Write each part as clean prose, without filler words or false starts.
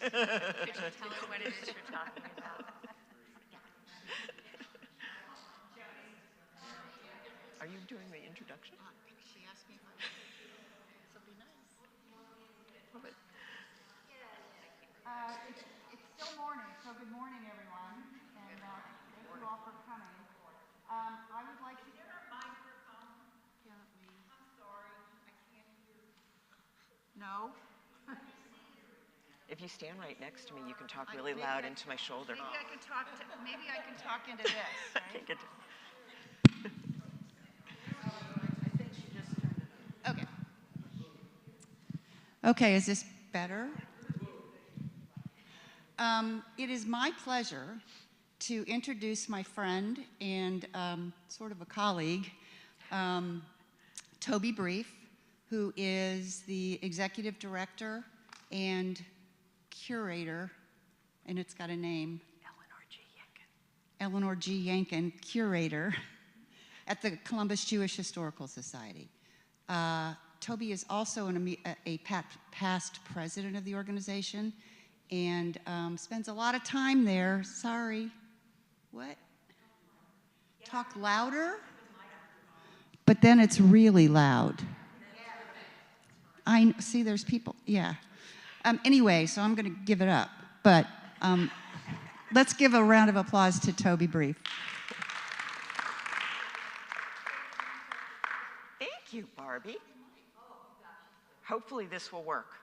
Could you tell us what it is you're talking about? Are you doing the introduction? She asked me if I would. This will be nice. It's still morning, so good morning, everyone, and thank you all for coming. I would like to... Is there a microphone? Can't we? I'm sorry, I can't hear. No? If you stand right next to me, you can talk really loud into my shoulder. Maybe I can talk into this, right? I think she just turned it on. Okay. Okay, is this better? It is my pleasure to introduce my friend and sort of a colleague, Toby Brief, who is the executive director and curator, and it's got a name. Eleanor G. Yankin, curator at the Columbus Jewish Historical Society. Toby is also a past president of the organization and spends a lot of time there. Sorry. What? Talk louder? But then it's really loud. I see there's people, yeah. Anyway, so I'm going to give it up. But let's give a round of applause to Toby Brief. Thank you, Barbie. Hopefully this will work.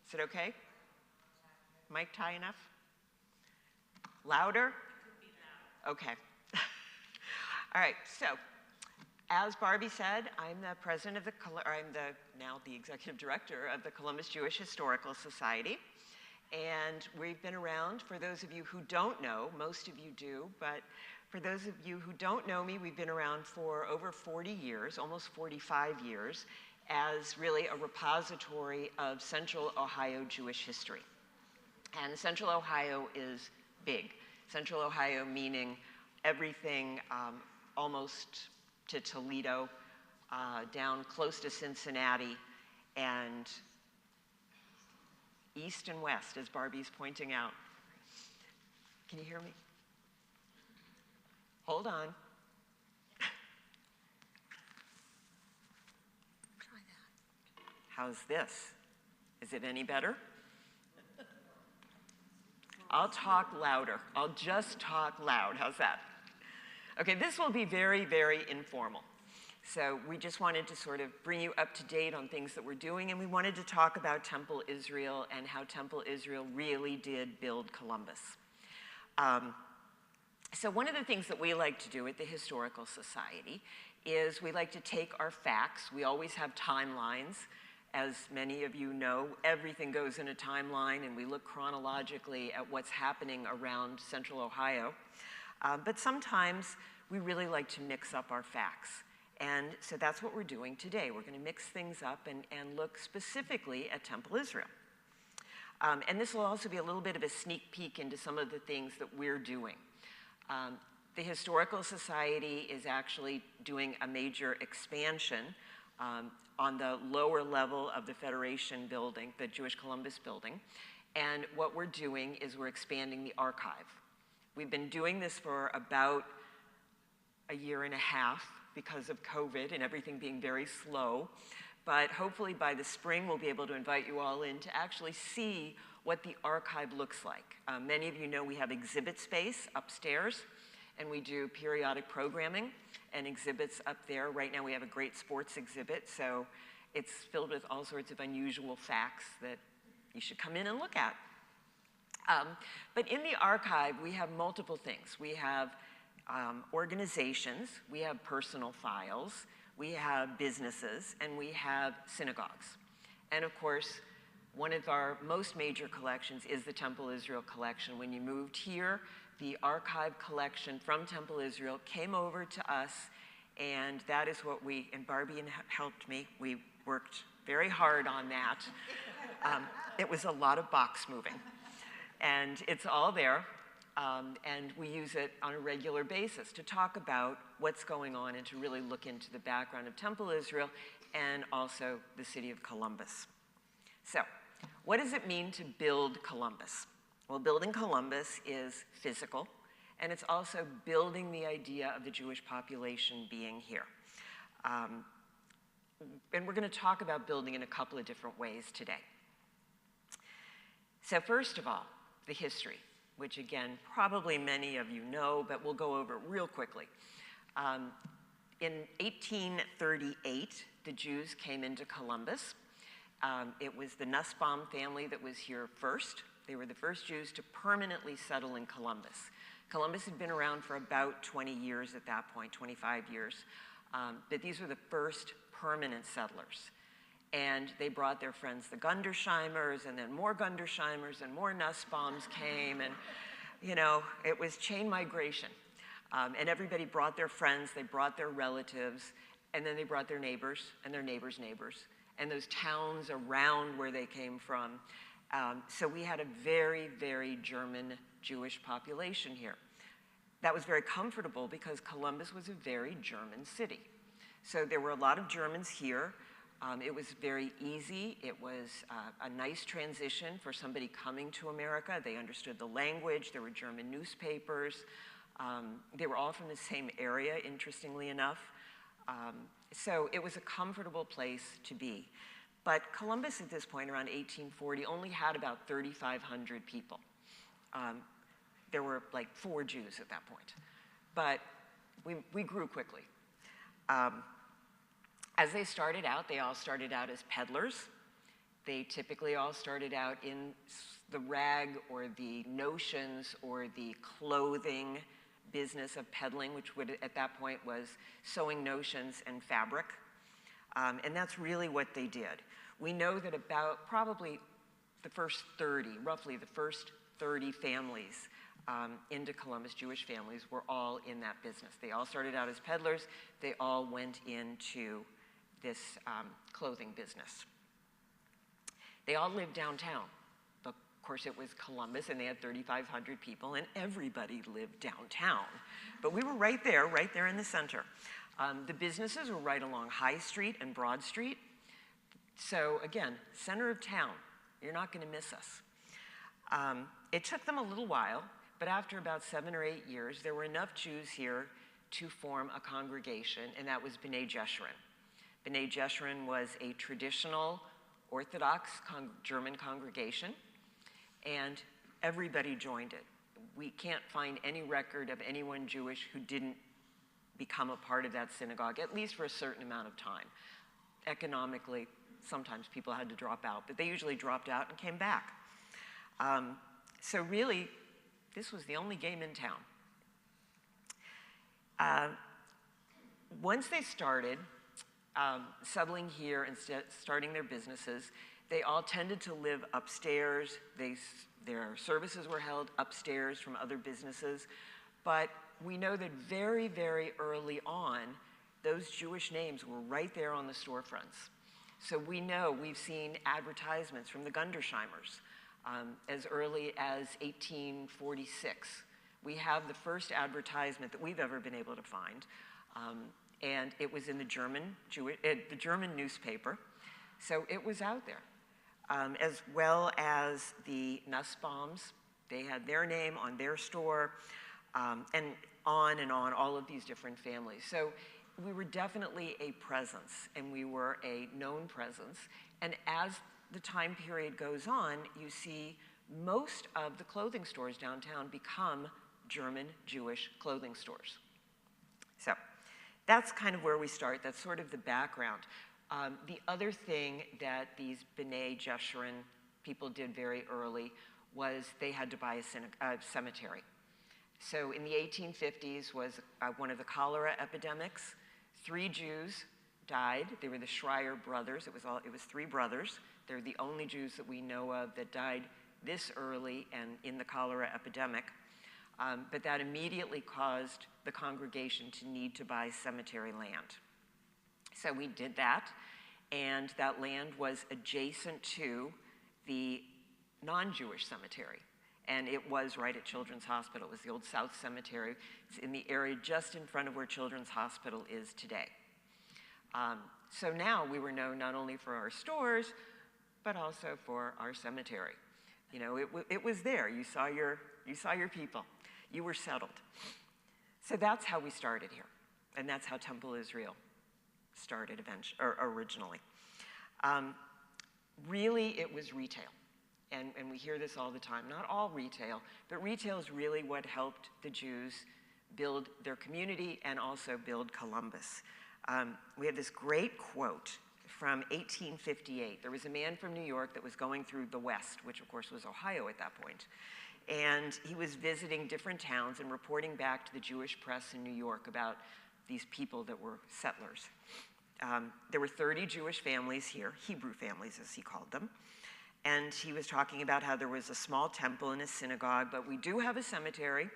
Is it okay? Mic high enough? Louder? Okay. All right, so as Barbie said, I'm the president of now the executive director of the Columbus Jewish Historical Society. And we've been around, for those of you who don't know, most of you do, but for those of you who don't know me, we've been around for over 40 years, almost 45 years, as really a repository of Central Ohio Jewish history. And Central Ohio is big. Central Ohio meaning everything almost to Toledo, down close to Cincinnati, and east and west, as Barbie's pointing out. Can you hear me? Hold on. Try that. How's this? Is it any better? I'll talk louder. I'll just talk loud. How's that? Okay, this will be very, very informal. So we just wanted to sort of bring you up to date on things that we're doing, and we wanted to talk about Temple Israel and how Temple Israel really did build Columbus. So one of the things that we like to do at the Historical Society is we like to take our facts. We always have timelines. As many of you know, everything goes in a timeline, and we look chronologically at what's happening around Central Ohio. But sometimes we really like to mix up our facts. And so that's what we're doing today. We're going to mix things up and look specifically at Temple Israel. And this will also be a little bit of a sneak peek into some of the things that we're doing. The Historical Society is actually doing a major expansion on the lower level of the Federation building, the Jewish Columbus building. And what we're doing is we're expanding the archive. We've been doing this for about a year and a half because of COVID and everything being very slow. But hopefully by the spring, we'll be able to invite you all in to actually see what the archive looks like. Many of you know we have exhibit space upstairs, and we do periodic programming and exhibits up there. Right now we have a great sports exhibit, so it's filled with all sorts of unusual facts that you should come in and look at. But in the archive, we have multiple things. We have organizations, we have personal files, we have businesses, and we have synagogues. And of course, one of our most major collections is the Temple Israel collection. When you moved here, the archive collection from Temple Israel came over to us, and that is what and Barbie helped me. We worked very hard on that. It was a lot of box moving. And it's all there, and we use it on a regular basis to talk about what's going on and to really look into the background of Temple Israel and also the city of Columbus. So what does it mean to build Columbus? Well, building Columbus is physical, and it's also building the idea of the Jewish population being here. And we're going to talk about building in a couple of different ways today. So first of all, the history, which again, probably many of you know, but we'll go over it real quickly. In 1838, the Jews came into Columbus. It was the Nussbaum family that was here first. They were the first Jews to permanently settle in Columbus. Columbus had been around for about 20 years at that point, 25 years. But these were the first permanent settlers. And they brought their friends, the Gundersheimers, and then more Gundersheimers and more Nussbaums came. And, you know, it was chain migration. And everybody brought their friends, they brought their relatives, and then they brought their neighbors and their neighbors' neighbors, and those towns around where they came from. So we had a very, very German Jewish population here. That was very comfortable because Columbus was a very German city. So there were a lot of Germans here. It was very easy. It was a nice transition for somebody coming to America. They understood the language. There were German newspapers. They were all from the same area, interestingly enough. So it was a comfortable place to be. But Columbus at this point, around 1840, only had about 3,500 people. There were like 4 Jews at that point. But we grew quickly. As they started out, they all started out as peddlers. They typically all started out in the rag or the notions or the clothing business of peddling, which would at that point was sewing notions and fabric. And that's really what they did. We know that about probably the first 30, roughly the first 30 families into Columbus, Jewish families, were all in that business. They all started out as peddlers. They all went into this clothing business. They all lived downtown. Of course, it was Columbus, and they had 3,500 people, and everybody lived downtown. But we were right there in the center. The businesses were right along High Street and Broad Street. So again, center of town. You're not going to miss us. It took them a little while, but after about 7 or 8 years, there were enough Jews here to form a congregation, and that was B'nai Jeshurun. B'nai Jeshurun was a traditional Orthodox German congregation, and everybody joined it. We can't find any record of anyone Jewish who didn't become a part of that synagogue, at least for a certain amount of time. Economically, sometimes people had to drop out, but they usually dropped out and came back. So really, this was the only game in town. Once they started settling here and starting their businesses, they all tended to live upstairs. Their services were held upstairs from other businesses. But we know that very, very early on, those Jewish names were right there on the storefronts. So we know we've seen advertisements from the Gundersheimers as early as 1846. We have the first advertisement that we've ever been able to find. And it was in the German newspaper. So it was out there. As well as the Nussbaums. They had their name on their store. And on, all of these different families. So we were definitely a presence, and we were a known presence. And as the time period goes on, you see most of the clothing stores downtown become German Jewish clothing stores. So that's kind of where we start. That's sort of the background. The other thing that these B'nai Jeshurun people did very early was they had to buy a cemetery. So in the 1850s was one of the cholera epidemics. 3 Jews died. They were the Schreier brothers. It was 3 brothers. They're the only Jews that we know of that died this early and in the cholera epidemic. But that immediately caused the congregation to need to buy cemetery land. So we did that, and that land was adjacent to the non-Jewish cemetery. And it was right at Children's Hospital. It was the old South Cemetery. It's in the area just in front of where Children's Hospital is today. So now we were known not only for our stores, but also for our cemetery. You know, it was there. You saw your people. You were settled. So that's how we started here, and that's how Temple Israel started originally. Really, it was retail, and we hear this all the time. Not all retail, but retail is really what helped the Jews build their community and also build Columbus. We have this great quote from 1858. There was a man from New York that was going through the West, which of course was Ohio at that point. And he was visiting different towns and reporting back to the Jewish press in New York about these people that were settlers. There were 30 Jewish families here, Hebrew families as he called them. And he was talking about how there was a small temple and a synagogue, but we do have a cemetery,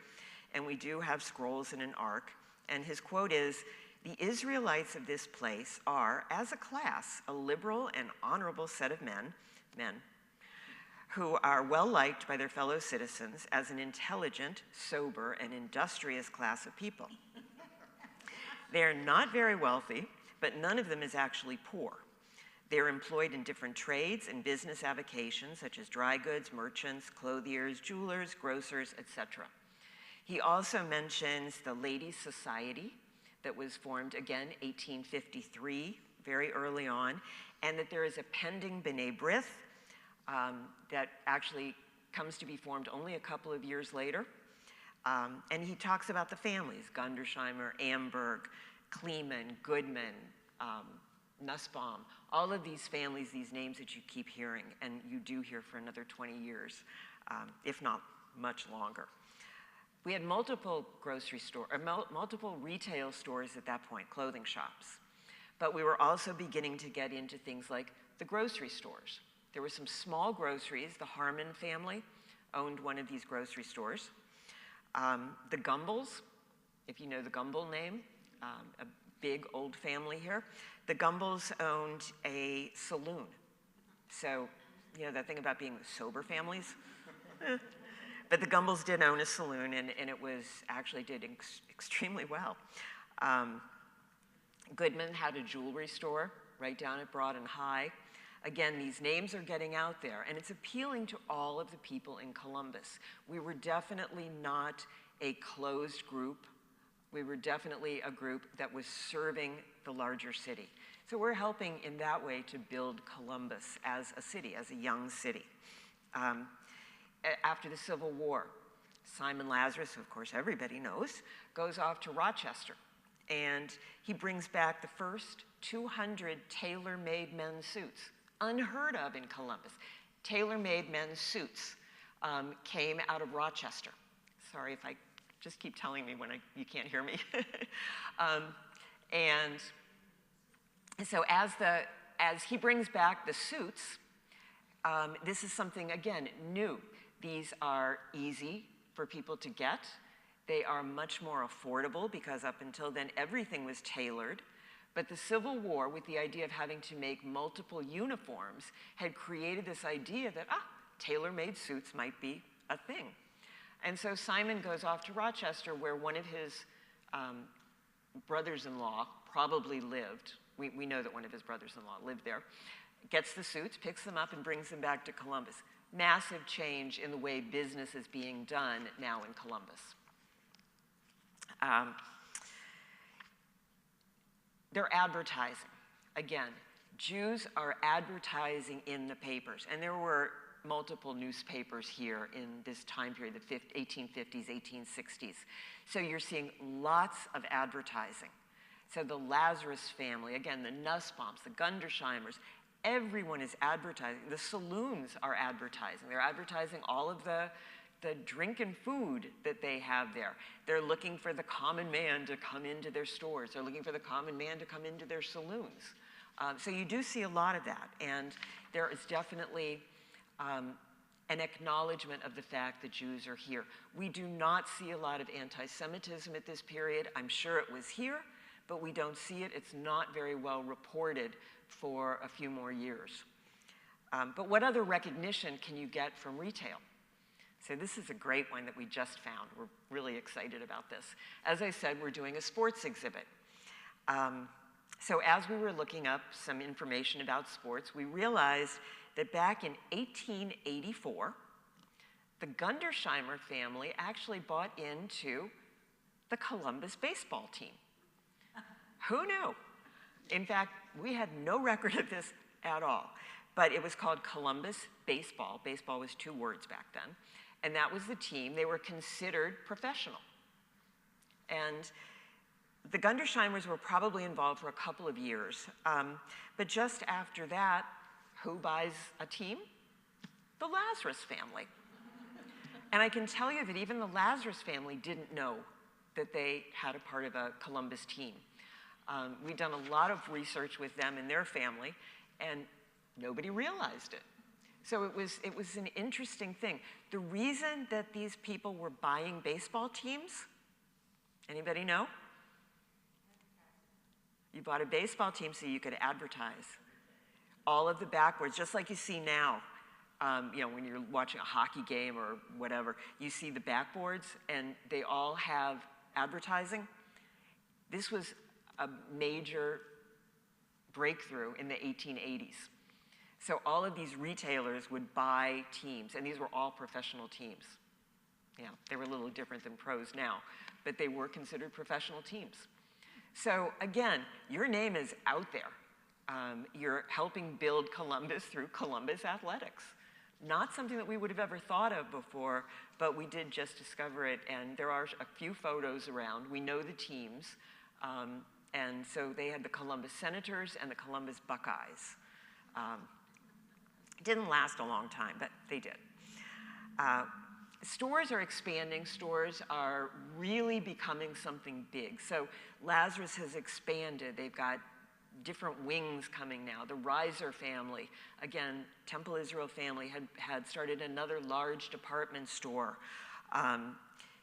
and we do have scrolls and an ark. And his quote is, "The Israelites of this place are, as a class, a liberal and honorable set of men, who are well liked by their fellow citizens as an intelligent, sober, and industrious class of people. They are not very wealthy, but none of them is actually poor. They are employed in different trades and business avocations, such as dry goods, merchants, clothiers, jewelers, grocers, etc." He also mentions the Ladies' Society that was formed, again, 1853, very early on, and that there is a pending B'nai B'rith that actually comes to be formed only a couple of years later. And he talks about the families, Gundersheimer, Amberg, Kleeman, Goodman, Nussbaum, all of these families, these names that you keep hearing, and you do hear for another 20 years, if not much longer. We had multiple multiple retail stores at that point, clothing shops. But we were also beginning to get into things like the grocery stores. There were some small groceries. The Harmon family owned one of these grocery stores. The Gumballs, if you know the Gumball name, a big old family here. The Gumballs owned a saloon. So, you know that thing about being sober families? But the Gumballs did own a saloon, and it was actually did extremely well. Goodman had a jewelry store right down at Broad and High. Again, these names are getting out there, and it's appealing to all of the people in Columbus. We were definitely not a closed group. We were definitely a group that was serving the larger city. So we're helping in that way to build Columbus as a city, as a young city. After the Civil War, Simon Lazarus, who of course everybody knows, goes off to Rochester, and he brings back the first 200 tailor-made men's suits, unheard of in Columbus. Tailor-made men's suits came out of Rochester. Sorry if I just keep telling me when you can't hear me. And so as he brings back the suits, this is something, again, new. These are easy for people to get. They are much more affordable because up until then, everything was tailored. But the Civil War, with the idea of having to make multiple uniforms, had created this idea that, tailor-made suits might be a thing. And so Simon goes off to Rochester, where one of his brothers-in-law probably lived. We know that one of his brothers-in-law lived there. Gets the suits, picks them up, and brings them back to Columbus. Massive change in the way business is being done now in Columbus. They're advertising. Again, Jews are advertising in the papers. And there were multiple newspapers here in this time period, the 1850s, 1860s. So you're seeing lots of advertising. So the Lazarus family, again, the Nussbaums, the Gundersheimers, everyone is advertising. The saloons are advertising. They're advertising all of the drink and food that they have there. They're looking for the common man to come into their stores. They're looking for the common man to come into their saloons. So you do see a lot of that. And there is definitely an acknowledgement of the fact that Jews are here. We do not see a lot of anti-Semitism at this period. I'm sure it was here, but we don't see it. It's not very well reported for a few more years. But what other recognition can you get from retail? So this is a great one that we just found. We're really excited about this. As I said, we're doing a sports exhibit. So as we were looking up some information about sports, we realized that back in 1884, the Gundersheimer family actually bought into the Columbus baseball team. Who knew? In fact, we had no record of this at all, but it was called Columbus Baseball. Baseball was 2 words back then, and that was the team. They were considered professional. And the Gundersheimers were probably involved for a couple of years, but just after that, who buys a team? The Lazarus family. And I can tell you that even the Lazarus family didn't know that they had a part of a Columbus team. We've done a lot of research with them and their family, and nobody realized it. So it was an interesting thing. The reason that these people were buying baseball teams, anybody know? You bought a baseball team so you could advertise. All of the backboards, just like you see now, you know, when you're watching a hockey game or whatever, you see the backboards and they all have advertising. This was a major breakthrough in the 1880s. So all of these retailers would buy teams, and these were all professional teams. Yeah, they were a little different than pros now, but they were considered professional teams. So again, your name is out there. You're helping build Columbus through Columbus athletics. Not something that we would have ever thought of before, but we did just discover it, and there are a few photos around. We know the teams, and so they had the Columbus Senators and the Columbus Buckeyes. It didn't last a long time, but they did. Stores are expanding. Stores are really becoming something big. So Lazarus has expanded. They've got different wings coming now. The Reiser family, again, Temple Israel family, had started another large department store.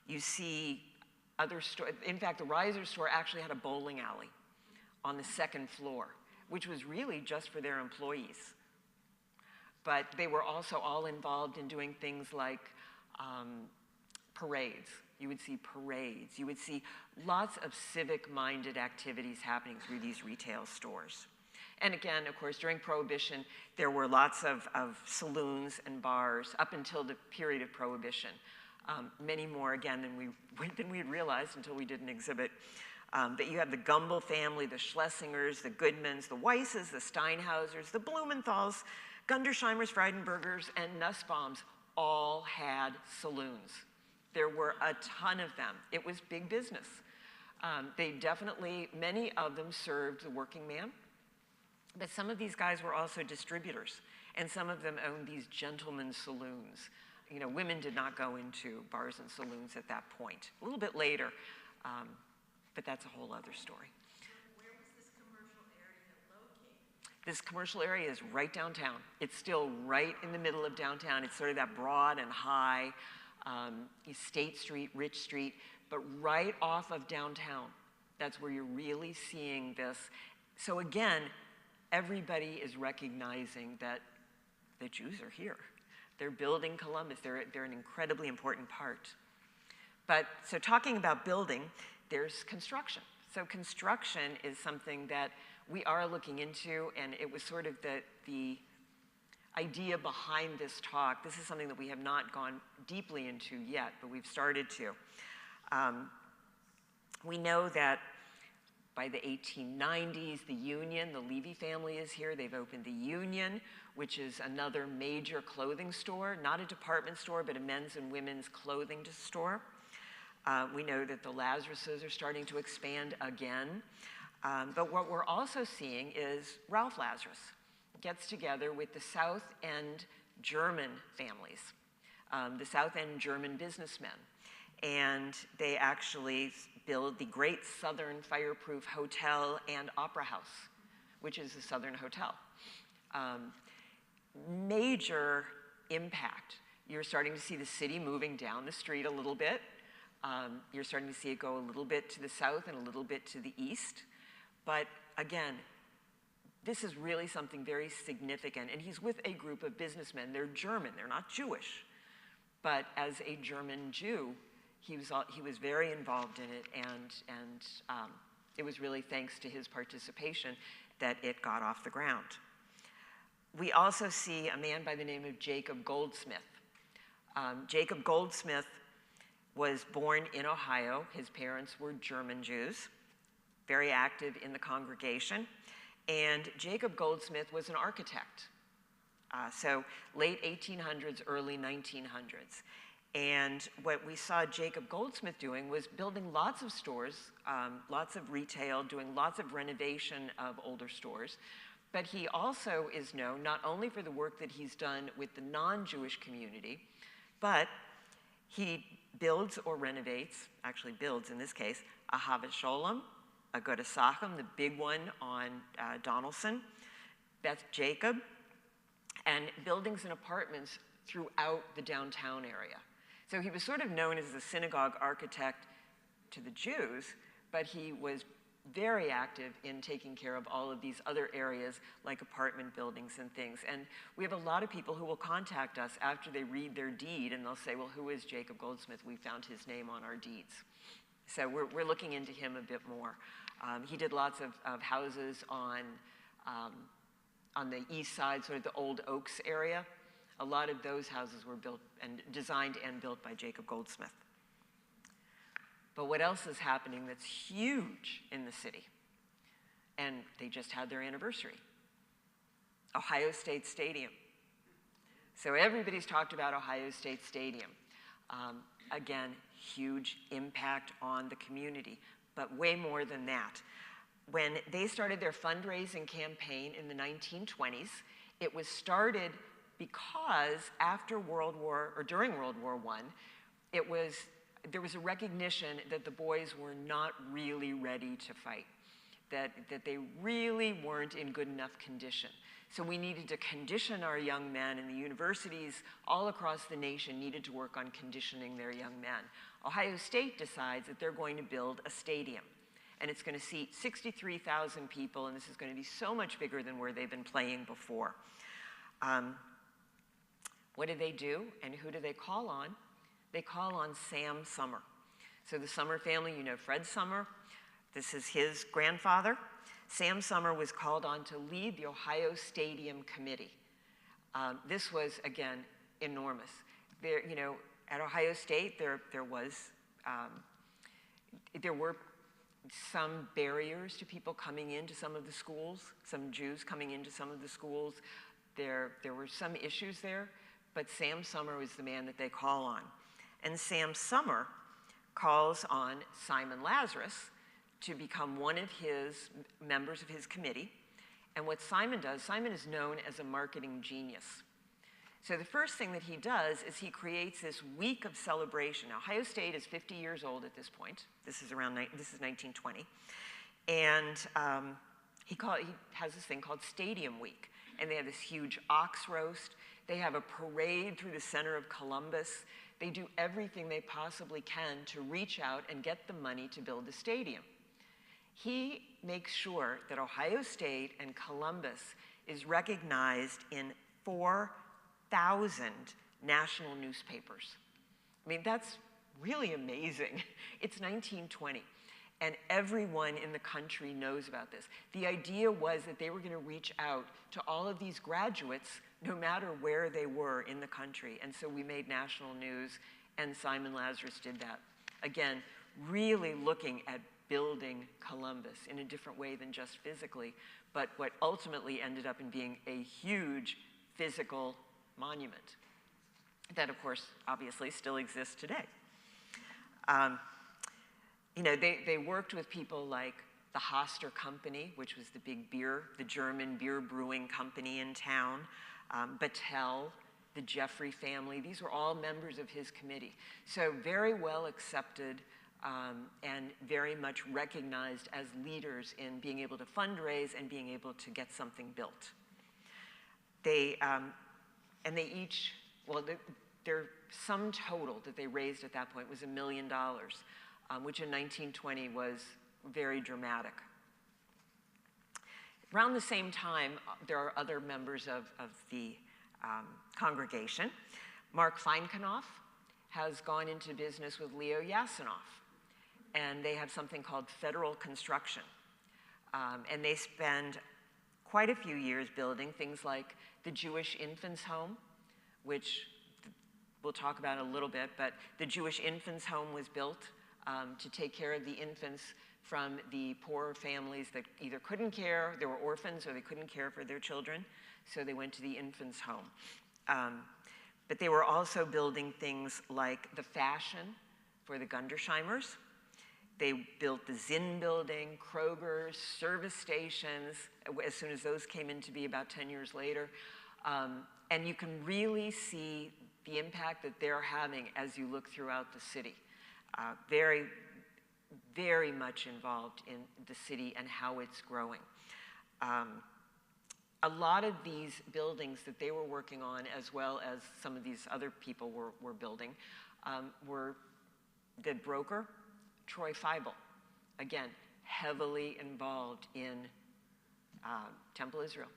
You see other stores. In fact, the Reiser store actually had a bowling alley on the 2nd floor, which was really just for their employees. But they were also all involved in doing things like parades. You would see parades. You would see lots of civic-minded activities happening through these retail stores. And again, of course, during Prohibition, there were lots of saloons and bars up until the period of Prohibition. Many more, again, than we had realized until we did an exhibit. But you have the Gumbel family, the Schlesingers, the Goodmans, the Weisses, the Steinhausers, the Blumenthals, Gundersheimers, Freidenbergers, and Nussbaums all had saloons. There were a ton of them. It was big business. They definitely, many of them served the working man, but some of these guys were also distributors, and some of them owned these gentlemen's saloons. You know, women did not go into bars and saloons at that point. A little bit later, but that's a whole other story. Where was this commercial area located? This commercial area is right downtown. It's still right in the middle of downtown. It's sort of that broad and high, State Street, Rich Street, but right off of downtown. That's where you're really seeing this. So again, everybody is recognizing that the Jews are here. They're building Columbus. They're an incredibly important part. But so talking about building, there's construction. So construction is something that we are looking into, and it was sort of the idea behind this talk. This is something that we have not gone deeply into yet, but we've started to. We know that by the 1890s, the Union, the Levy family is here. They've opened the Union, which is another major clothing store, not a department store, but a men's and women's clothing store. We know that the Lazaruses are starting to expand again. But what we're also seeing is Ralph Lazarus gets together with the South End German families, the South End German businessmen. And they actually build the Great Southern Fireproof Hotel and Opera House, which is a Southern hotel. Major impact. You're starting to see the city moving down the street a little bit. You're starting to see it go a little bit to the south and a little bit to the east. But again, this is really something very significant. And he's with a group of businessmen. They're German, they're not Jewish. But as a German Jew, he was very involved in it, and it was really thanks to his participation that it got off the ground. We also see a man by the name of Jacob Goldsmith. Jacob Goldsmith was born in Ohio. His parents were German Jews, very active in the congregation. And Jacob Goldsmith was an architect. So late 1800s, early 1900s. And what we saw Jacob Goldsmith doing was building lots of stores, lots of retail, doing lots of renovation of older stores. But he also is known not only for the work that he's done with the non-Jewish community, but he builds or renovates, actually builds in this case, a Havat Sholem, a Goda Sachem, the big one on Donaldson, Beth Jacob, and buildings and apartments throughout the downtown area. So he was sort of known as the synagogue architect to the Jews, but he was very active in taking care of all of these other areas like apartment buildings and things. And we have a lot of people who will contact us after they read their deed and they'll say, well, who is Jacob Goldsmith? We found his name on our deeds. So we're looking into him a bit more. He did lots of houses on the east side, sort of the Old Oaks area. A lot of those houses were built and designed and built by Jacob Goldsmith. But what else is happening that's huge in the city? And they just had their anniversary. Ohio State Stadium. So everybody's talked about Ohio State Stadium. Again, huge impact on the community, but way more than that. When they started their fundraising campaign in the 1920s, it was started because after during World War I, there was a recognition that the boys were not really ready to fight, that they really weren't in good enough condition. So we needed to condition our young men, and the universities all across the nation needed to work on conditioning their young men. Ohio State decides that they're going to build a stadium, and it's going to seat 63,000 people, and this is going to be so much bigger than where they've been playing before. What do they do, and who do they call on? They call on Sam Summer. So the Summer family, you know Fred Summer. This is his grandfather. Sam Summer was called on to lead the Ohio Stadium Committee. This was, again, enormous. There, at Ohio State, there were some barriers to people coming into some of the schools, some Jews coming into some of the schools. There were some issues there, but Sam Summer was the man that they call on. And Sam Summer calls on Simon Lazarus to become one of his members of his committee. And what Simon does, Simon is known as a marketing genius. So the first thing that he does is he creates this week of celebration. Now, Ohio State is 50 years old at this point. This is 1920. And he has this thing called Stadium Week. And they have this huge ox roast. They have a parade through the center of Columbus. They do everything they possibly can to reach out and get the money to build the stadium. He makes sure that Ohio State and Columbus is recognized in 4,000 national newspapers. I mean, that's really amazing. It's 1920, and everyone in the country knows about this. The idea was that they were going to reach out to all of these graduates no matter where they were in the country. And so we made national news, and Simon Lazarus did that. Again, really looking at building Columbus in a different way than just physically, but what ultimately ended up in being a huge physical monument that, of course, obviously still exists today. They worked with people like the Hoster Company, which was the German beer brewing company in town, Battelle, the Jeffrey family. These were all members of his committee. So very well accepted and very much recognized as leaders in being able to fundraise and being able to get something built. Their sum total that they raised at that point was $1 million, which in 1920 was very dramatic. Around the same time, there are other members of the congregation. Mark Feinknoff has gone into business with Leo Yasinoff, and they have something called Federal Construction. And they spend quite a few years building things like the Jewish Infants Home, which we'll talk about in a little bit, but the Jewish Infants Home was built to take care of the infants from the poor families that either couldn't care, they were orphans, or they couldn't care for their children, so they went to the Infants Home. But they were also building things like the Fashion for the Gundersheimers. They built the Zinn building, Kroger's, service stations, as soon as those came in to be about 10 years later. And you can really see the impact that they're having as you look throughout the city. Very, very much involved in the city and how it's growing. A lot of these buildings that they were working on, as well as some of these other people were building, were the broker, Troy Feibel, again, heavily involved in Temple Israel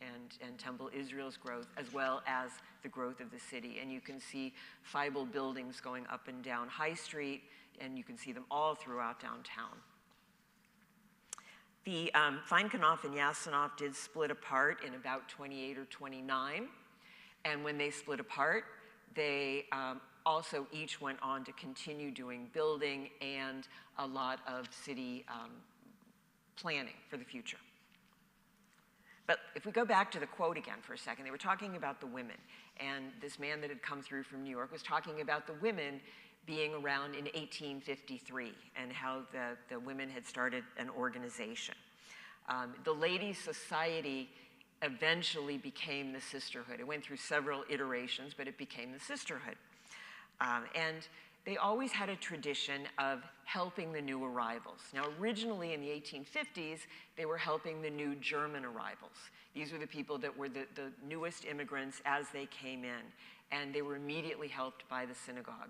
and Temple Israel's growth, as well as the growth of the city. And you can see Feibel buildings going up and down High Street, and you can see them all throughout downtown. The Feinknopf and Jasenoff did split apart in about 28 or 29. And when they split apart, they also each went on to continue doing building and a lot of city planning for the future. But if we go back to the quote again for a second, they were talking about the women. And this man that had come through from New York was talking about the women being around in 1853 and how the women had started an organization. The Ladies' Society eventually became the Sisterhood. It went through several iterations, but it became the Sisterhood. And they always had a tradition of helping the new arrivals. Now, originally in the 1850s, they were helping the new German arrivals. These were the people that were the newest immigrants as they came in, and they were immediately helped by the synagogue.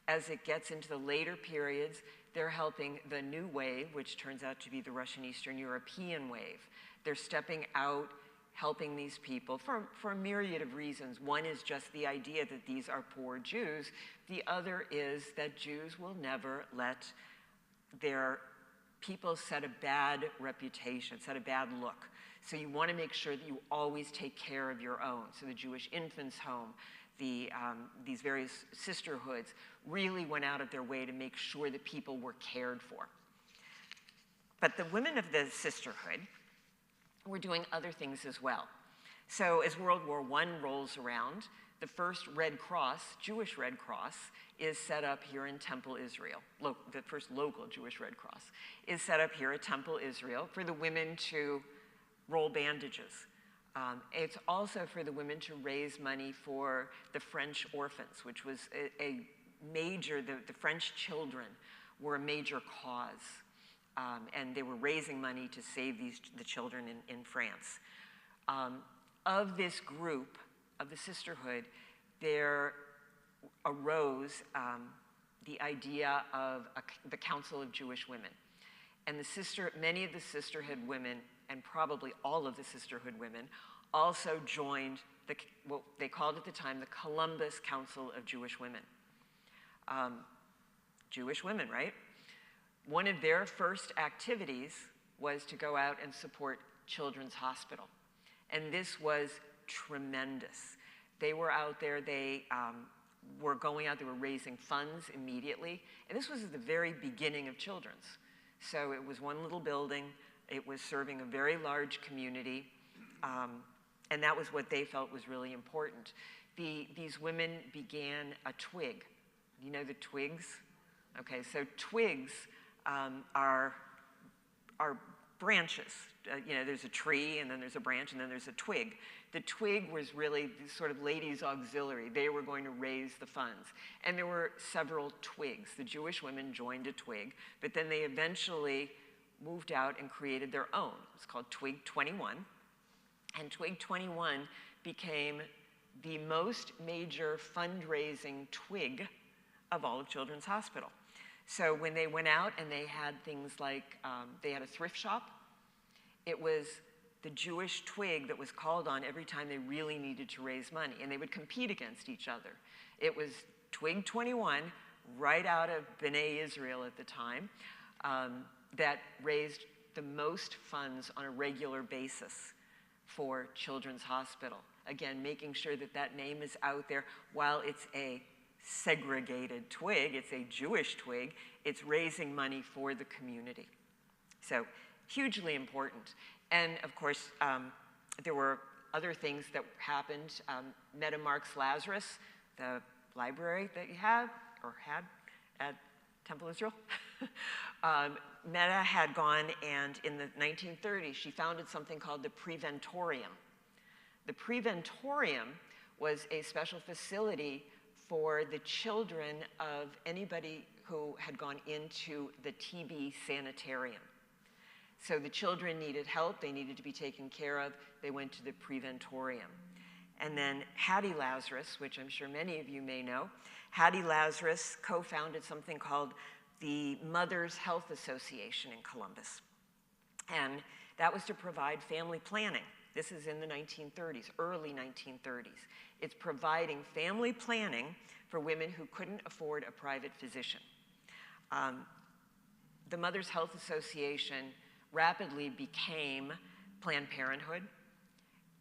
As it gets into the later periods, they're helping the new wave, which turns out to be the Russian Eastern European wave. They're stepping out, helping these people for a myriad of reasons. One is just the idea that these are poor Jews. The other is that Jews will never let their people set a bad reputation, set a bad look. So you want to make sure that you always take care of your own. So the Jewish Infants Home, these various sisterhoods really went out of their way to make sure that people were cared for. But the women of the sisterhood were doing other things as well. So as World War I rolls around, the first Red Cross, Jewish Red Cross, is set up here in Temple, Israel. The first local Jewish Red Cross is set up here at Temple, Israel, for the women to roll bandages. It's also for the women to raise money for the French orphans, which was a major, the French children were a major cause. And they were raising money to save the children in France. Of this group, of the sisterhood, there arose the idea of the Council of Jewish Women. And many of the sisterhood women, and probably all of the sisterhood women, also joined what they called at the time the Columbus Council of Jewish Women. Jewish women, right? One of their first activities was to go out and support Children's Hospital. And this was tremendous. They were out there, they were going out, they were raising funds immediately. And this was at the very beginning of Children's. So it was one little building, it was serving a very large community, and that was what they felt was really important. These women began a twig. You know the twigs? Okay, so twigs are branches. You know, there's a tree, and then there's a branch, and then there's a twig. The twig was really the sort of ladies' auxiliary. They were going to raise the funds. And there were several twigs. The Jewish women joined a twig, but then they eventually moved out and created their own. It's called Twig 21. And Twig 21 became the most major fundraising twig of all of Children's Hospital. So when they went out and they had things like, they had a thrift shop, it was the Jewish twig that was called on every time they really needed to raise money, and they would compete against each other. It was Twig 21, right out of B'nai Israel at the time, that raised the most funds on a regular basis for Children's Hospital. Again, making sure that that name is out there. While it's a segregated twig, it's a Jewish twig, it's raising money for the community. So hugely important. And of course, there were other things that happened. Meta Marks Lazarus, the library that you have, or had, at Temple Israel. Meta had gone, and in the 1930s, she founded something called the Preventorium. The Preventorium was a special facility for the children of anybody who had gone into the TB sanitarium. So the children needed help, they needed to be taken care of, they went to the Preventorium. And then Hattie Lazarus, which I'm sure many of you may know, Hattie Lazarus co-founded something called the Mothers Health Association in Columbus. And that was to provide family planning. This is in the 1930s, early 1930s. It's providing family planning for women who couldn't afford a private physician. The Mothers Health Association rapidly became Planned Parenthood,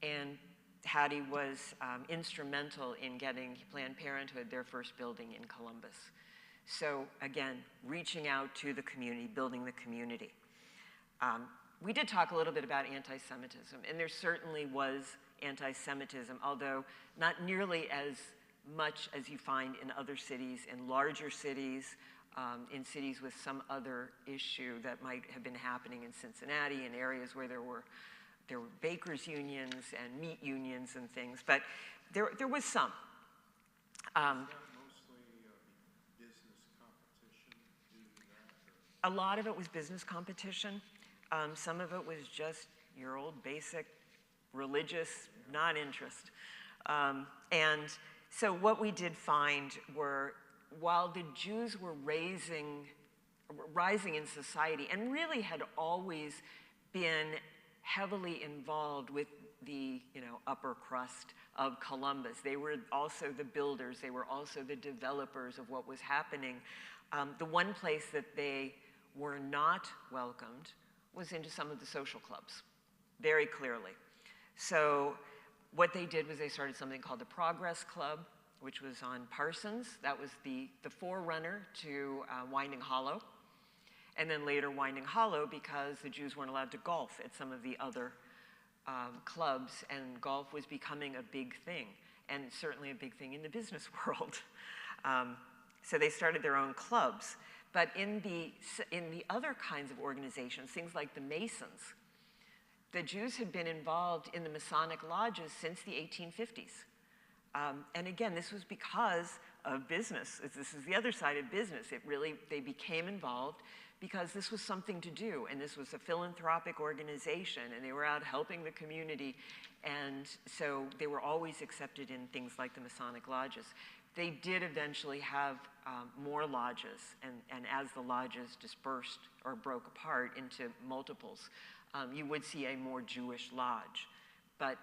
and Hattie was instrumental in getting Planned Parenthood their first building in Columbus. So again, reaching out to the community, building the community. We did talk a little bit about anti-Semitism, and there certainly was anti-Semitism, although not nearly as much as you find in other cities, in larger cities, in cities with some other issue that might have been happening in Cincinnati, in areas where there were bakers' unions and meat unions and things, but there was some. A lot of it was business competition. Some of it was just your old basic religious non-interest. And so what we did find were, while the Jews were rising in society and really had always been heavily involved with the upper crust of Columbus, they were also the builders, they were also the developers of what was happening. The one place that they were not welcomed was into some of the social clubs, very clearly. So what they did was they started something called the Progress Club, which was on Parsons. That was the forerunner to Winding Hollow. And then later Winding Hollow, because the Jews weren't allowed to golf at some of the other clubs, and golf was becoming a big thing, and certainly a big thing in the business world. So they started their own clubs. But in the other kinds of organizations, things like the Masons, the Jews had been involved in the Masonic lodges since the 1850s. And again, this was because of business. This is the other side of business. They became involved because this was something to do, and this was a philanthropic organization, and they were out helping the community, and so they were always accepted in things like the Masonic lodges. They did eventually have more lodges, and as the lodges dispersed or broke apart into multiples, you would see a more Jewish lodge, but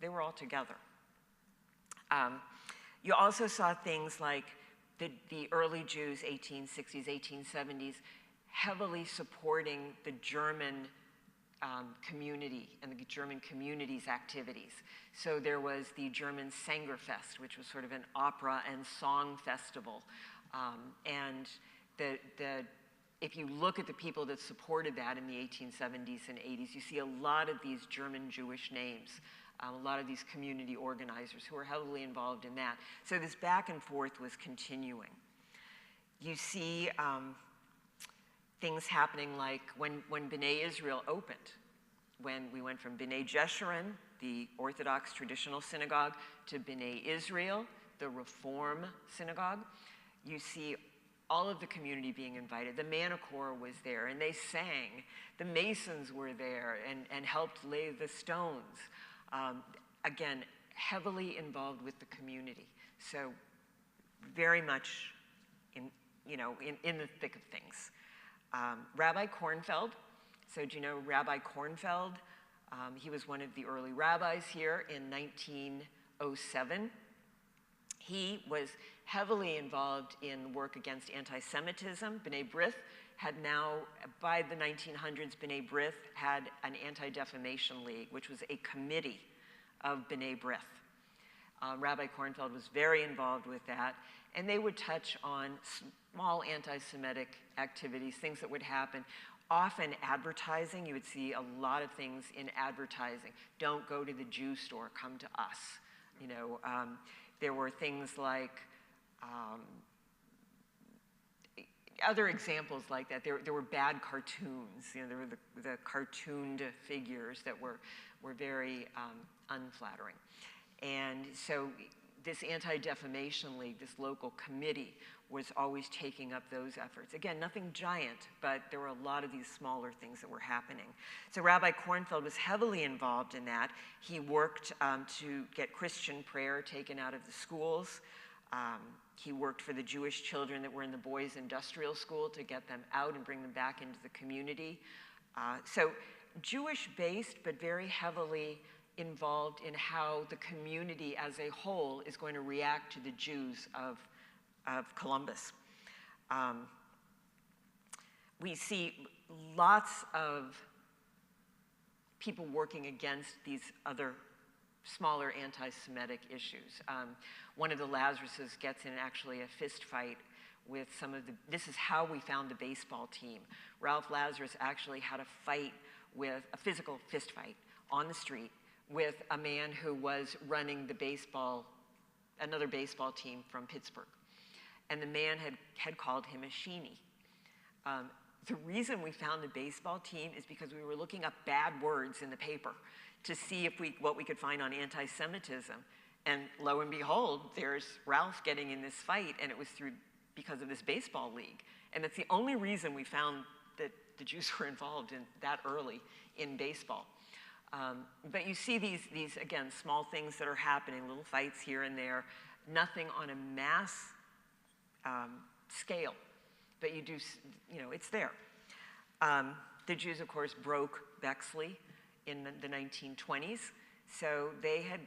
they were all together. You also saw things like the early Jews, 1860s, 1870s, heavily supporting the German community and the German community's activities. So there was the German Sängerfest, which was sort of an opera and song festival. And if you look at the people that supported that in the 1870s and 80s, you see a lot of these German Jewish names, a lot of these community organizers who were heavily involved in that. So this back and forth was continuing. You see things happening like when B'nai Israel opened, when we went from B'nai Jeshurun, the Orthodox traditional synagogue, to B'nai Israel, the Reform synagogue, you see all of the community being invited. The Manticore was there, and they sang. The Masons were there and helped lay the stones. Again, heavily involved with the community. So very much in the thick of things. Rabbi Kornfeld. So do you know Rabbi Kornfeld? He was one of the early rabbis here in 1907. He was heavily involved in work against anti-Semitism. B'nai B'rith had now, by the 1900s, B'nai B'rith had an anti-defamation league, which was a committee of B'nai B'rith. Rabbi Kornfeld was very involved with that, and they would touch on small anti-Semitic activities, things that would happen. Often advertising, you would see a lot of things in advertising. Don't go to the Jew store, come to us. You know, there were things like, other examples like that. There were bad cartoons. You know, there were the cartooned figures that were very unflattering. And so this Anti-Defamation League, this local committee, was always taking up those efforts. Again, nothing giant, but there were a lot of these smaller things that were happening. So Rabbi Kornfeld was heavily involved in that. He worked to get Christian prayer taken out of the schools. He worked for the Jewish children that were in the boys' industrial school to get them out and bring them back into the community. So Jewish-based, but very heavily involved in how the community as a whole is going to react to the Jews of Columbus. We see lots of people working against these other smaller anti-Semitic issues. One of the Lazaruses gets in actually a fist fight with some of the, this is how we found the baseball team. Ralph Lazarus actually had a fight with, a physical fist fight on the street with a man who was running the baseball, another baseball team from Pittsburgh. And the man had called him a sheenie. The reason we found the baseball team is because we were looking up bad words in the paper to see what we could find on anti-Semitism. And lo and behold, there's Ralph getting in this fight, and it was because of this baseball league. And that's the only reason we found that the Jews were involved in that early in baseball. But you see these, again, small things that are happening, little fights here and there, nothing on a mass scale, but you do, you know, it's there. The Jews, of course, broke Bexley in the 1920s, so they had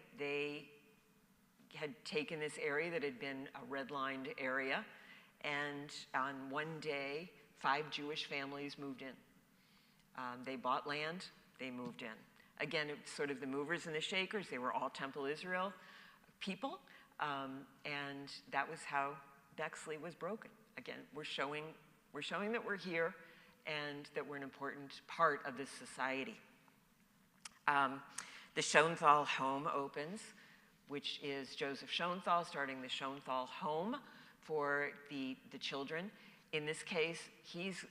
taken this area that had been a redlined area, and on one day, 5 Jewish families moved in. They bought land, they moved in. Again, it's sort of the movers and the shakers. They were all Temple Israel people, and that was how Bexley was broken. Again, we're showing that we're here and that we're an important part of this society. The Schoenthal home opens, which is Joseph Schoenthal starting the Schoenthal home for the children. In this case, he's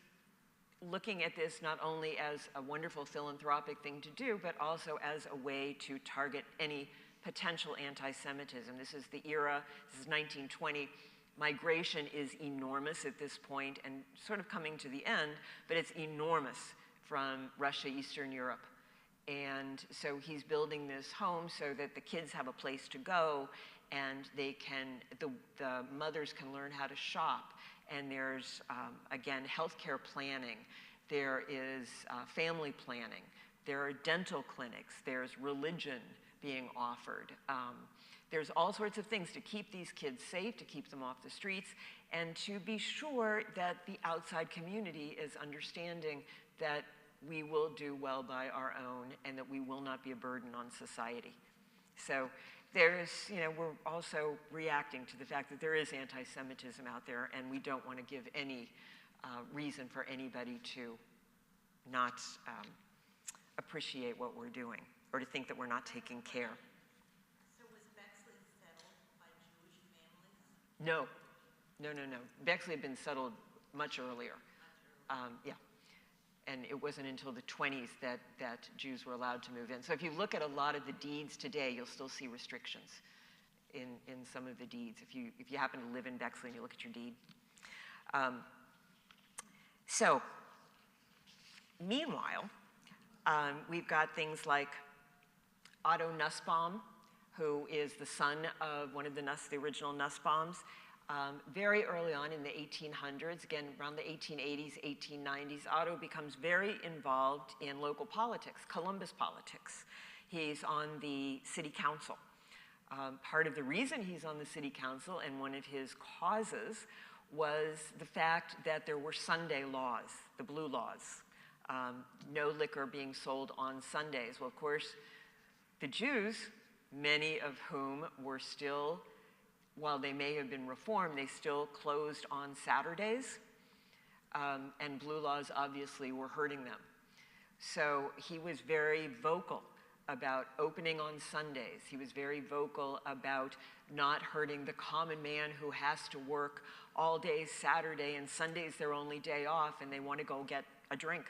looking at this not only as a wonderful philanthropic thing to do, but also as a way to target any potential anti-Semitism. This is the era, this is 1920. Migration is enormous at this point and sort of coming to the end, but it's enormous from Russia, Eastern Europe. And so he's building this home so that the kids have a place to go and they can, the mothers can learn how to shop. And there's, again, healthcare planning. There is family planning. There are dental clinics. There's religion being offered. There's all sorts of things to keep these kids safe, to keep them off the streets, and to be sure that the outside community is understanding that we will do well by our own and that we will not be a burden on society. So there's, you know, we're also reacting to the fact that there is anti-Semitism out there, and we don't want to give any reason for anybody to not appreciate what we're doing or to think that we're not taking care. So was Bexley settled by Jewish families? No. Bexley had been settled much earlier. Yeah. And it wasn't until the 20s that Jews were allowed to move in. So if you look at a lot of the deeds today, you'll still see restrictions in some of the deeds. If you happen to live in Bexley and you look at your deed. So meanwhile, we've got things like Otto Nussbaum, who is the son of one of the original Nussbaums. Very early on in the 1800s, again, around the 1880s, 1890s, Otto becomes very involved in local politics, Columbus politics. He's on the city council. Part of the reason he's on the city council and one of his causes was the fact that there were Sunday laws, the blue laws. No liquor being sold on Sundays. Well, of course, the Jews many of whom were still, while they may have been reformed, they still closed on Saturdays, and blue laws obviously were hurting them. So he was very vocal about opening on Sundays. He was very vocal about not hurting the common man who has to work all day Saturday, and Sunday's their only day off, and they want to go get a drink.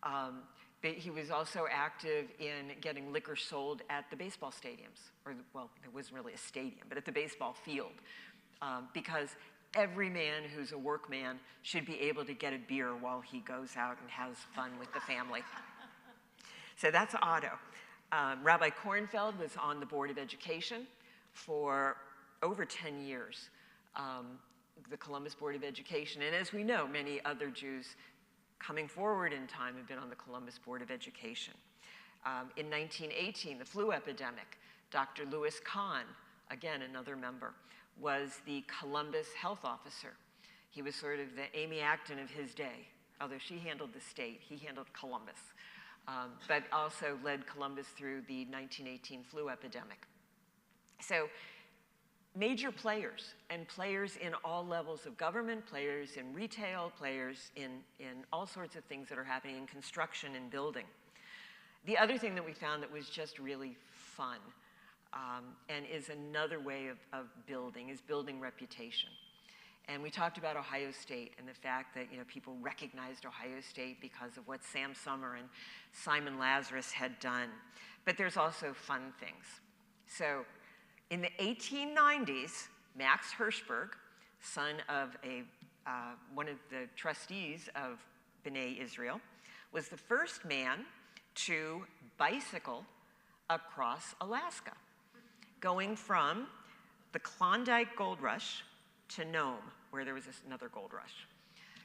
But he was also active in getting liquor sold at the baseball stadiums, or, well, it wasn't really a stadium, but at the baseball field, because every man who's a workman should be able to get a beer while he goes out and has fun with the family. So that's Otto. Rabbi Kornfeld was on the Board of Education for over 10 years, the Columbus Board of Education. And as we know, many other Jews coming forward in time have been on the Columbus Board of Education. In 1918, the flu epidemic, Dr. Louis Kahn, again another member, was the Columbus health officer. He was sort of the Amy Acton of his day. Although she handled the state, he handled Columbus. But also led Columbus through the 1918 flu epidemic. So major players, and players in all levels of government, players in retail, players in all sorts of things that are happening in construction and building. The other thing that we found that was just really fun, and is another way of building, is building reputation. And we talked about Ohio State and the fact that, you know, people recognized Ohio State because of what Sam Summer and Simon Lazarus had done. But there's also fun things. So in the 1890s, Max Hirschberg, son of one of the trustees of B'nai Israel, was the first man to bicycle across Alaska, going from the Klondike Gold Rush to Nome, where there was another gold rush.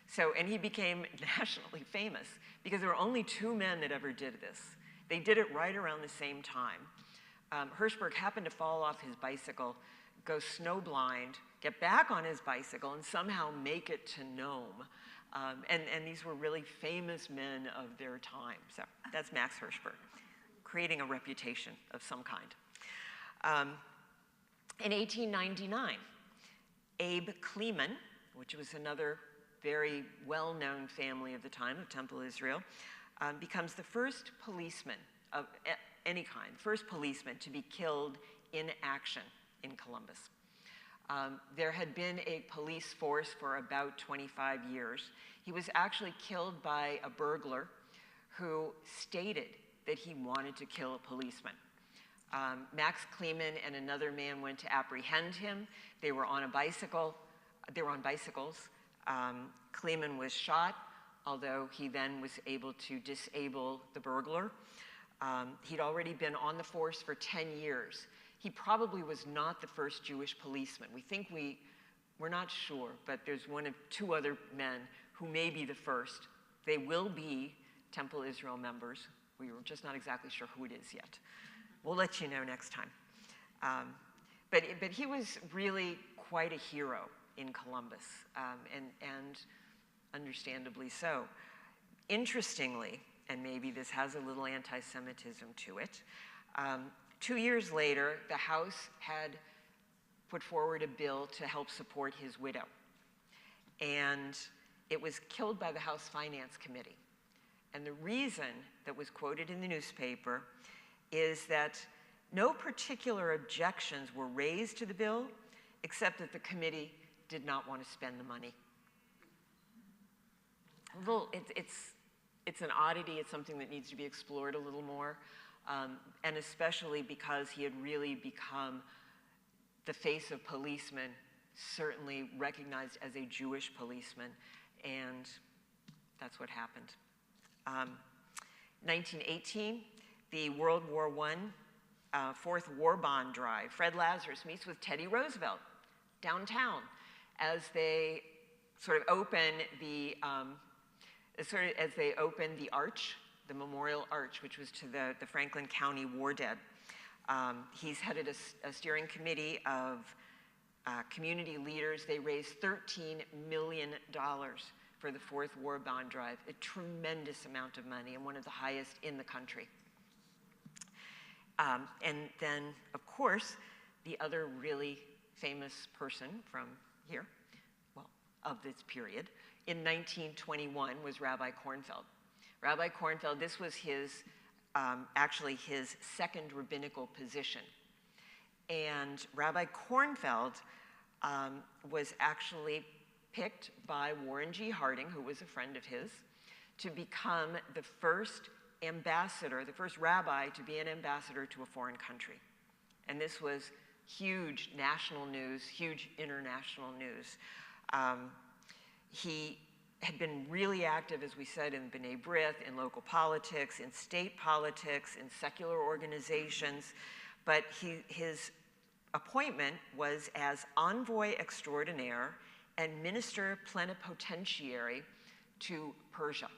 So, and he became nationally famous because there were only 2 men that ever did this. They did it right around the same time. Hirschberg happened to fall off his bicycle, go snowblind, get back on his bicycle, and somehow make it to Nome. And these were really famous men of their time. So that's Max Hirschberg, creating a reputation of some kind. In 1899, Abe Kleeman, which was another very well-known family of the time of Temple Israel, becomes the first policeman of any kind, first policeman to be killed in action in Columbus. There had been a police force for about 25 years. He was actually killed by a burglar who stated that he wanted to kill a policeman. Max Kleeman and another man went to apprehend him. They were on a bicycle. They were on bicycles. Kleeman was shot, although he then was able to disable the burglar. He'd already been on the force for 10 years. He probably was not the first Jewish policeman. We're not sure, but there's 1 of 2 other men who may be the first. They will be Temple Israel members. We were just not exactly sure who it is yet. We'll let you know next time. But he was really quite a hero in Columbus, and understandably so. Interestingly, and maybe this has a little anti-Semitism to it, 2 years later, the House had put forward a bill to help support his widow. And it was killed by the House Finance Committee. And the reason that was quoted in the newspaper is that no particular objections were raised to the bill, except that the committee did not want to spend the money. Well, it's an oddity. It's something that needs to be explored a little more, and especially because he had really become the face of policemen, certainly recognized as a Jewish policeman, and that's what happened. 1918, the World War I, Fourth War Bond Drive. Fred Lazarus meets with Teddy Roosevelt downtown as they sort of open the arch, the memorial arch, which was to the Franklin County war dead. He's headed a steering committee of community leaders. They raised $13 million for the Fourth War Bond Drive, a tremendous amount of money and one of the highest in the country. And then, of course, the other really famous person from here, well, of this period, in 1921 was Rabbi Kornfeld. Rabbi Kornfeld, this was actually his second rabbinical position. And Rabbi Kornfeld was actually picked by Warren G. Harding, who was a friend of his, to become the first ambassador, the first rabbi to be an ambassador to a foreign country. And this was huge national news, huge international news. He had been really active, as we said, in B'nai B'rith, in local politics, in state politics, in secular organizations, but his appointment was as envoy extraordinaire and minister plenipotentiary to Persia.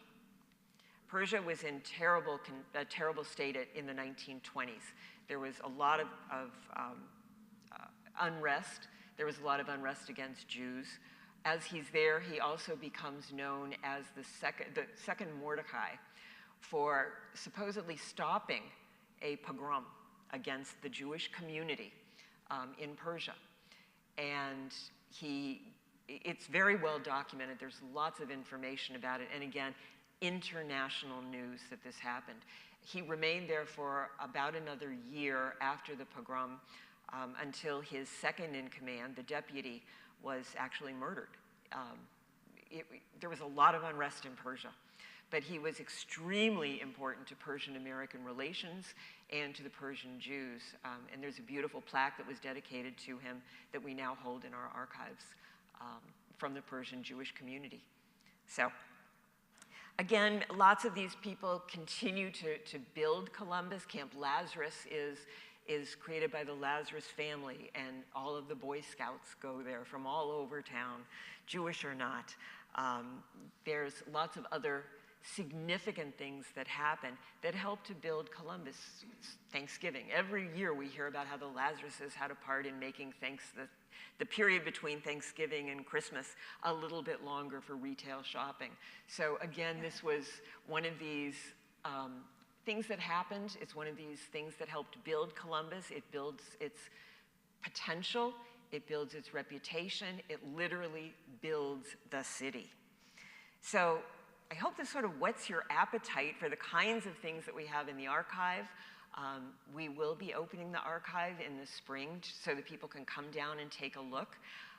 Persia was in a terrible state in the 1920s. There was a lot of unrest. There was a lot of unrest against Jews. As he's there, he also becomes known as the second Mordecai for supposedly stopping a pogrom against the Jewish community in Persia. And it's very well documented. There's lots of information about it. And again, international news that this happened. He remained there for about another year after the pogrom until his second in command, the deputy, was actually murdered. There was a lot of unrest in Persia, but he was extremely important to Persian-American relations and to the Persian Jews. And there's a beautiful plaque that was dedicated to him that we now hold in our archives from the Persian Jewish community. So, again, lots of these people continue to build Columbus. Camp Lazarus is created by the Lazarus family, and all of the Boy Scouts go there from all over town, Jewish or not. There's lots of other significant things that happen that help to build Columbus. Thanksgiving. Every year we hear about how the Lazaruses had a part in making the period between Thanksgiving and Christmas a little bit longer for retail shopping. So again, this was one of these things that happened. It's one of these things that helped build Columbus. It builds its potential. It builds its reputation. It literally builds the city. So I hope this sort of whets your appetite for the kinds of things that we have in the archive. We will be opening the archive in the spring so that people can come down and take a look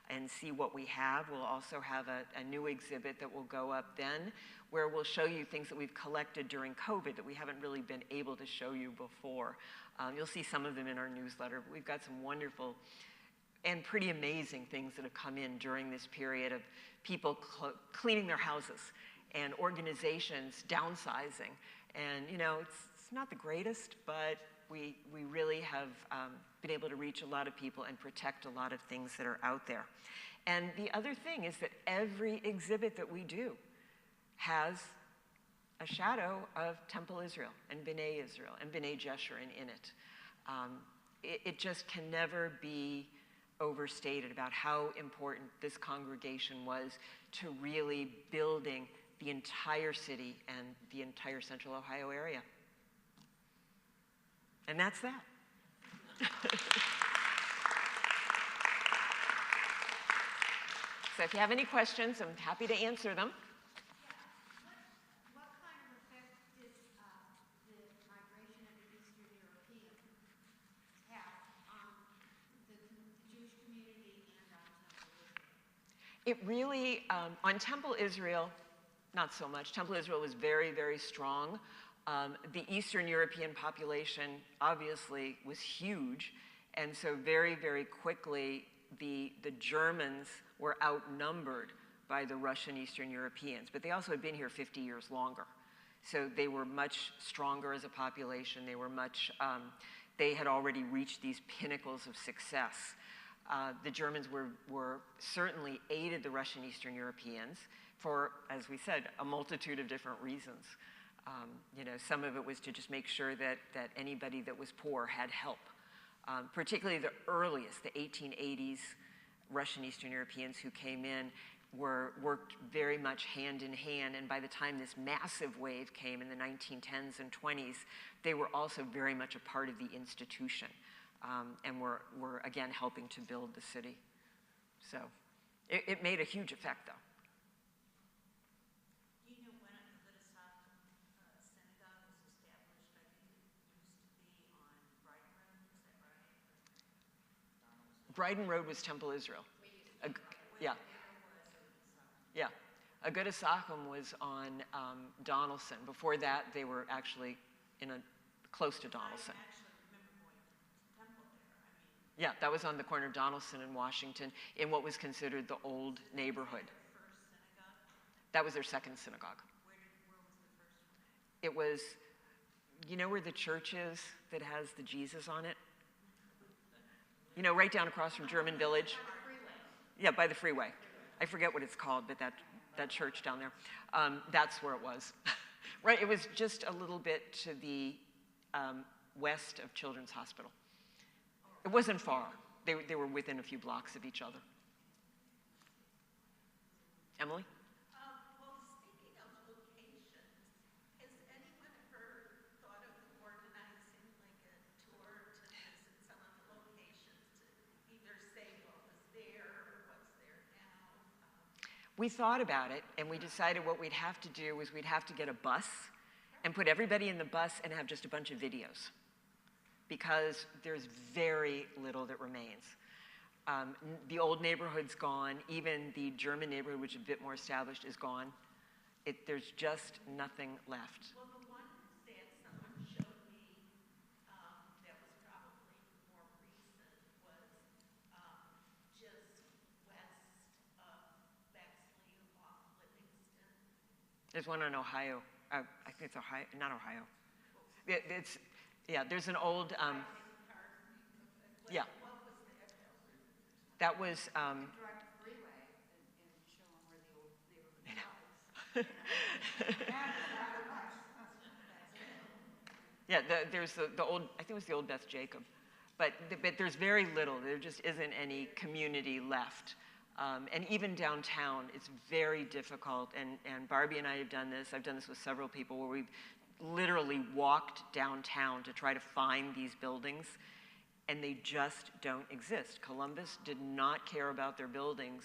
and see what we have. We'll also have a new exhibit that will go up then, where we'll show you things that we've collected during COVID that we haven't really been able to show you before. You'll see some of them in our newsletter, but we've got some wonderful and pretty amazing things that have come in during this period of people cleaning their houses and organizations downsizing. And you know, it's not the greatest, but we really have been able to reach a lot of people and protect a lot of things that are out there. And the other thing is that every exhibit that we do has a shadow of Temple Israel and B'nai Israel and B'nai Jeshurun in it. It just can never be overstated about how important this congregation was to really building the entire city and the entire Central Ohio area. And that's that. So if you have any questions, I'm happy to answer them. What kind of effect did the migration of the Eastern Europeans have on the Jewish community and on Temple Israel? It really, on Temple Israel, not so much. Temple Israel was very, very strong. The Eastern European population obviously was huge, and so very, very quickly the Germans were outnumbered by the Russian Eastern Europeans, but they also had been here 50 years longer. So they were much stronger as a population. They were they had already reached these pinnacles of success. The Germans were certainly aided the Russian Eastern Europeans for, as we said, a multitude of different reasons. You know, some of it was to just make sure that anybody that was poor had help. Particularly the earliest, the 1880s Russian Eastern Europeans who came in, worked very much hand in hand, and by the time this massive wave came in the 1910s and 20s, they were also very much a part of the institution, and were again helping to build the city. So it made a huge effect, though. Do you know when the Goodasok synagogue was established? I think it used to be on Brighton Road, is that right? Bryden Road was Temple Israel. Yeah. Yeah. Agudasakum was on Donaldson. Before that, they were actually close to Donaldson. I actually remember going to temple there. Yeah, that was on the corner of Donaldson and Washington in what was considered the old neighborhood. First synagogue? That was their second synagogue. Where was the first one? It was, you know where the church is that has the Jesus on it? You know, right down across from German Village? Yeah, by the freeway. I forget what it's called, but that church down there, that's where it was. Right, it was just a little bit to the west of Children's Hospital. It wasn't far. They were within a few blocks of each other. Emily? Well, speaking of locations, has anyone ever thought of organizing like a tour to visit some of the locations to either say what was there or what's there now? We thought about it, and we decided what we'd have to do was we'd have to get a bus and put everybody in the bus and have just a bunch of videos, because there's very little that remains. The old neighborhood's gone. Even the German neighborhood, which is a bit more established, is gone. There's just nothing left. Well, the one that someone showed me that was probably more recent was just west of Bexley off Livingston. There's one in Ohio. I think it's Ohio, not Ohio. There's an old, yeah. That was, Drive the freeway and show them where the old neighborhood was. yeah, there's the old, I think it was the old Beth Jacob. But there's very little. There just isn't any community left. And even downtown, it's very difficult. And Barbie and I have done this. I've done this with several people where we've literally walked downtown to try to find these buildings, and they just don't exist. Columbus did not care about their buildings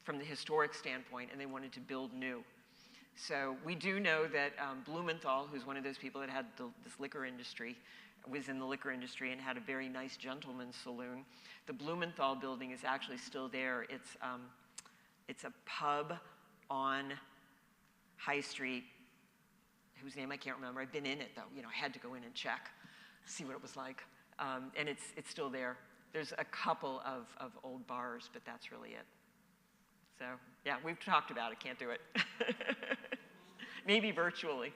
from the historic standpoint, and they wanted to build new. So we do know that Blumenthal, who's one of those people that had this liquor industry, was in the liquor industry and had a very nice gentleman's saloon. The Blumenthal building is actually still there. It's a pub on High Street, whose name I can't remember. I've been in it, though. You know, I had to go in and check, see what it was like. And it's still there. There's a couple of old bars, but that's really it. So, yeah, we've talked about it. Can't do it. Maybe virtually.